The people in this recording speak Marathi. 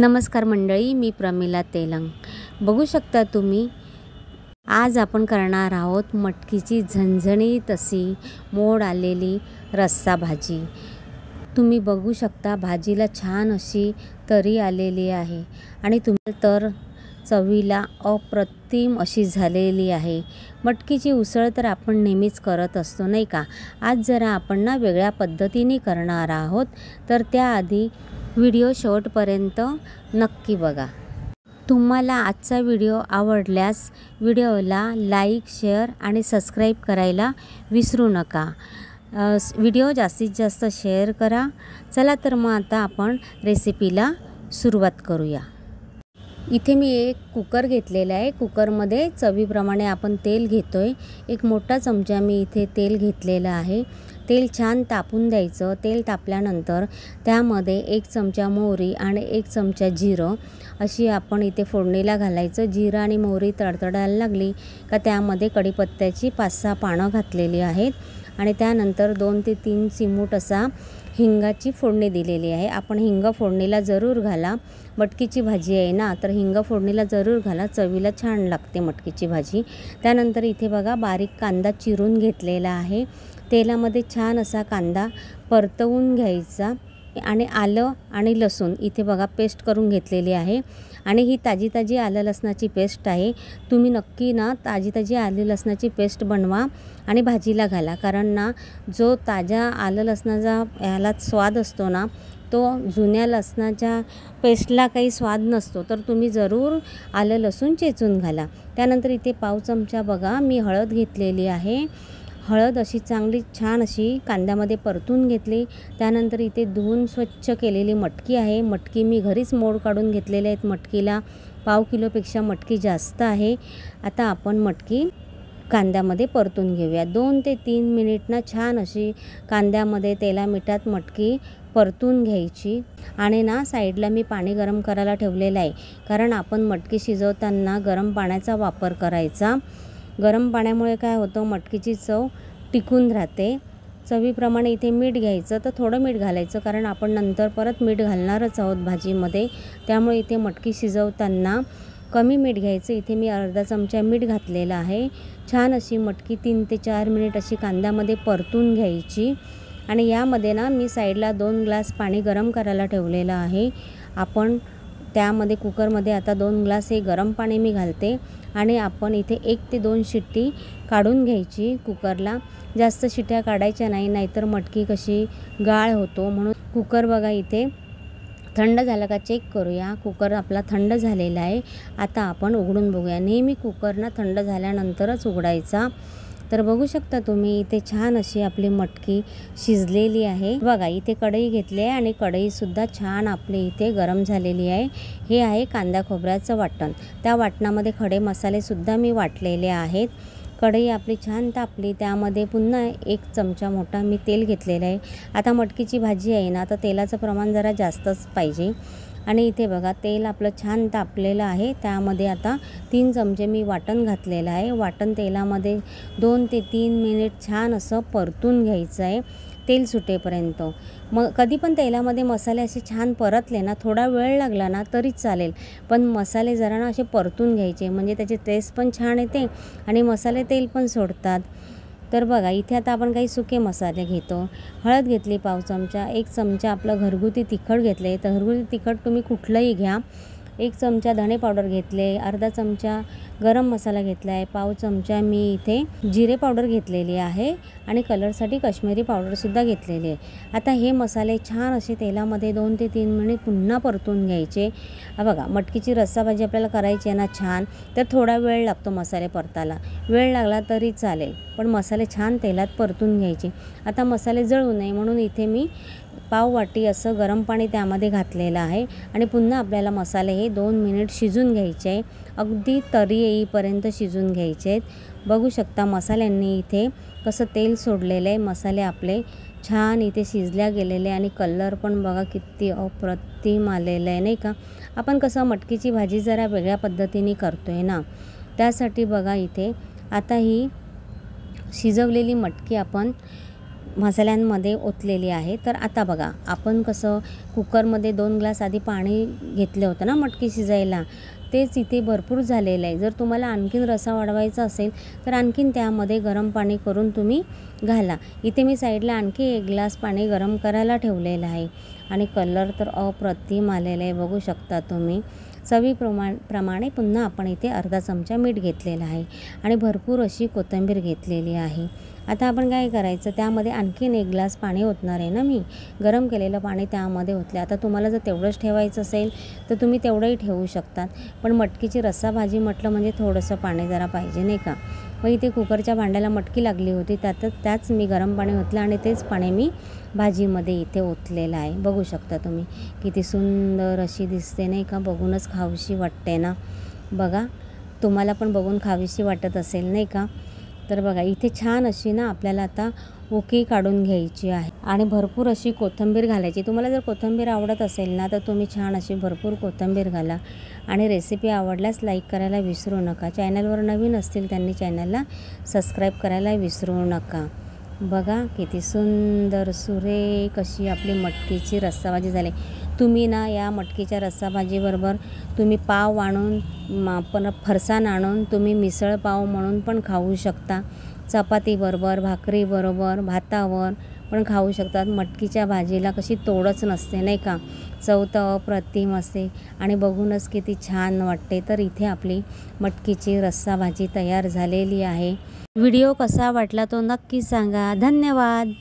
नमस्कार मंडळी, मी प्रमिला तेलंग। बघू शकता तुम्ही, आज आपण करणार आहोत मटकीची झणझणीत अशी मोड आलेली रस्सा भाजी। तुम्ही बघू शकता भाजीला छान अशी तरी आलेली आहे आणि तुम्ही तर चवीला अप्रतिम अशी झालेली आहे। मटकीची उसळ तर आपण नेहमीच करत असतो नाही का। आज जरा आपण ना वेगळ्या पद्धतीने करणार आहोत, तर त्याआधी व्हिडिओ शेवटपर्यंत नक्की बघा। तुम्हाला आजचा व्हिडिओ आवडल्यास व्हिडिओला लाईक, शेअर आणि सबस्क्राईब करायला विसरू नका। व्हिडिओ जास्तीत जास्त शेअर करा। चला तर मग आता आपण रेसिपीला सुरुवात करूया। इथे मी एक कुकर घेतलेला आहे। कुकरमध्ये चवीप्रमाणे आपण तेल घेतोय। एक मोठा चमचा मी इथे तेल घेतलेला आहे। तेल छान तापून द्यायचं। तेल तापल्यानंतर त्यामध्ये 1 चमचा मोहरी आणि 1 चमचा जिरं अशी आपण इथे फोडणीला घालायचं। जिरं आणि मोहरी तडतडायला लागली का त्यामध्ये कढीपत्त्याची 5-6 पानं घातलेली आहेत आणि त्यानंतर 2 ते 3 चिमूट असा हिंगाची फोडणी दिलेली आहे। आपण हिंग फोडणीला जरूर घाला। मटकीची भाजी आहे ना, तर हिंग फोडणीला जरूर घाला, चवीला छान लागते मटकीची भाजी। त्यानंतर इथे बघा बारीक कांदा चिरून घेतलेला आहे। तेलामध्ये छान असा कांदा परतवून घ्यायचा आणि आलं आणि लसूण इथे बघा पेस्ट करून घेतलेली आहे आणि ही ताजी आलं लसणाची पेस्ट आहे। तुम्ही नक्की ना ताजी आलं लसणाची पेस्ट बनवा आणि भाजीला घाला, कारण ना जो ताजा आलं लसणाचा याला स्वाद असतो ना, तो जुन्या लसणाच्या पेस्टला काही स्वाद नसतो। तर तुम्ही जरूर आलं लसूण चेचून घाला। त्यानंतर इथे पाव चमचा बघा मी हळद घेतलेली आहे। हळद अशी चांगली छान अशी कांद्यामध्ये परतून घेतली। त्यानंतर इथे धुवून स्वच्छ केलेली मटकी आहे। मटकी मी घरीच मोड काढून घेतलेले आहेत। मटकीला पाव किलोपेक्षा मटकी जास्त आहे। आता आपण मटकी कांद्यामध्ये परतून घेऊया। 2 ते 3 मिनिट ना छान अशी कांद्यामध्ये तेला मिठात मटकी परतून घ्यायची आणि ना साईडला मी पाणी गरम करायला ठेवलेलं आहे, कारण आपण मटकी शिजवताना गरम पाण्याचा वापर करायचा। गरम पाण्यामुळे काय होतं, मटकीची चव टिकून राहते। चवीप्रमाणे इथे मीठ घ्यायचं, तर थोडं मीठ घालायचं, कारण आपण नंतर परत मीठ घालणारच आहोत भाजीमध्ये, त्यामुळे इथे मटकी शिजवताना कमी मीठ घ्यायचं। इथे मी अर्धा चमचा मीठ घातलेला आहे। छान अशी मटकी 3 ते 4 मिनिट अशी कांद्यामध्ये परतून घ्यायची आणि यामध्ये ना मी साईडला 2 ग्लास पाणी गरम करायला ठेवलेलं आहे। आपण त्यामध्ये कुकरमध्ये आता 2 ग्लास हे गरम पाणी मी घालते आणि आपण इथे 1 ते 2 शिट्टी काढून घ्यायची कुकरला। जास्त शिट्ट्या काढायच्या नाही, नाहीतर मटकी कशी गाळ होतो, म्हणून कुकर बघा इथे थंड झाला का चेक करूया। कुकर आपला थंड झालेला आहे। आता आपण उघडून बघूया। नेहमी कुकर ना थंड झाल्यानंतरच उघडायचा। तर बघू शकता तुम्ही इथे छान अशी आपली मटकी शिजलेली आहे। बघा इथे कढई घेतली आहे आणि कढईसुद्धा छान आपली इथे गरम झालेली आहे। हे आहे कांदा खोबऱ्याचं वाटण। त्या वाटणामध्ये खडे मसालेसुद्धा मी वाटलेले आहेत। कढई आपली छान तापली, त्यामध्ये पुन्हा 1 चमचा मोठा मी तेल घेतलेलं आहे। आता मटकीची भाजी आहे ना, तर तेलाचं प्रमाण जरा जास्तच पाहिजे आणि इथे बघा तेल आपलं छान तापलेलं आहे। त्यामध्ये आता 3 चमचे मी वाटण घातलेलं आहे। वाटण तेलामध्ये 2 ते 3 मिनिट छान असं परतून घ्यायचं आहे, तेल सुटेपर्यंत। मग कधी पण तेलामध्ये मसाले असे छान परतले ना, थोडा वेळ लागला ना तरी चालेल, पण मसाले जरा ना असे परतून घ्यायचे, म्हणजे त्याची टेस्ट पण छान येते आणि मसाले तेल पण सोडतात। तर बघा इथे आता आपण काही सुके मसाले घेतो। हळद घेतली पाव चमचा, 1 चमचा आपलं घरगुती तिखट घेतले, तर घरगुती तिखट तुम्ही कुठलंही घ्या। 1 चमचा धणे पावडर घेतले, अर्धा चमचा गरम मसाला घेतला आहे, पाव चमचा मी इथे जिरे पावडर घेतलेली आहे आणि कलरसाठी काश्मीरी पावडरसुद्धा घेतलेली आहे। आता हे मसाले छान असे तेलामध्ये 2 ते 3 मिनिट पुन्हा परतून घ्यायचे। बघा मटकीची रस्सा भाजी आपल्याला करायची आहे ना छान, तर थोडा वेळ लागतो मसाले परतायला। वेळ लागला तरी चालेल, पण मसाले छान तेलात परतून घ्यायचे। आता मसाले जळू नये म्हणून इथे मी पाव वाटी असं गरम पाणी त्यामध्ये घातलेलं आहे आणि पुन्हा आपल्याला मसाले हे 2 मिनिट शिजून घ्यायचे आहे। अगदी तरी येईपर्यंत शिजून घ्यायचे आहेत। बघू शकता मसाल्यांनी इथे कसं तेल सोडलेलं आहे। मसाले आपले छान इथे शिजल्या गेलेले आणि कलर पण बघा किती अप्रतिम आलेलं आहे नाही का। आपण कसं मटकीची भाजी जरा वेगळ्या पद्धतीने करतोय ना, त्यासाठी बघा इथे आता ही शिजवलेली मटकी आपण मसाल्यांमध्ये ओतलेली आहे। तर आता बघा, आपण कसं कुकरमध्ये 2 ग्लास आधी पाणी घेतलं होतं ना मटकी शिजायला, तेच इथे भरपूर झालेलं आहे। जर तुम्हाला आणखीन रस्सा वाढवायचा असेल तर आणखीन त्यामध्ये गरम पाणी करून तुम्ही घाला। इथे मी साईडला आणखी 1 ग्लास पाणी गरम करायला ठेवलेलं आहे आणि कलर तर अप्रतिम आलेला आहे, बघू शकता तुम्ही। प्रमाणे पुन्हा आपण इथे अर्धा चमचा मीठ घेतलेलं आहे आणि भरपूर अशी कोथिंबीर घेतलेली आहे। आता आपण काय करायचं, त्यामध्ये आणखीन 1 ग्लास पाणी ओतणार आहे ना मी, गरम केलेलं पाणी त्यामध्ये ओतले। आता तुम्हाला जर तेवढंच ठेवायचं असेल तर तुम्ही तेवढंही ठेवू शकतात, पण मटकीची रस्सा भाजी म्हटलं म्हणजे थोडंसं पाणी जरा पाहिजे नाही का। मग इथे कुकरच्या भांड्याला मटकी लागली होती, त्याच मी गरम पाणी ओतलं आणि तेच पाणी मी भाजीमध्ये इथे ओतलेलं आहे। बघू शकता तुम्ही किती सुंदर अशी दिसते नाही का, बघूनच खावीशी वाटते ना। बघा, तुम्हाला पण बघून खावीशी वाटत असेल नाही का। तर बघा, इथे छान अशी ना आपल्याला आता उकळी काढून घ्यायची आहे आणि भरपूर अशी कोथिंबीर घालायची। तुम्हाला जर कोथिंबीर आवडत असेल ना तर तुम्ही छान अशी भरपूर कोथिंबीर घाला आणि रेसिपी आवडल्यास लाईक करायला विसरू नका। चॅनलवर नवीन असतील त्यांनी चॅनलला सबस्क्राईब करायला विसरू नका। बघा किती सुंदर सुरेख अशी आपली मटकीची रस्सा भाजी झाली। तुम्ही ना या मटकीच्या रस्सा भाजीबरोबर तुम्ही पाव आणून पण फरसाण आणून तुम्ही मिसळ पाव म्हणून पण खाऊ शकता, चपातीबरोबर, भाकरीबरोबर, भातावर पण खाऊ शकतात। मटकीच्या भाजीला कशी तोडच नसते नाही का, चव तर अप्रतिम असते आणि बघूनच किती छान वाटते। तर इथे आपली मटकीची रस्सा भाजी तयार झालेली आहे। व्हिडिओ कसा वाटला तो नक्की सांगा। धन्यवाद।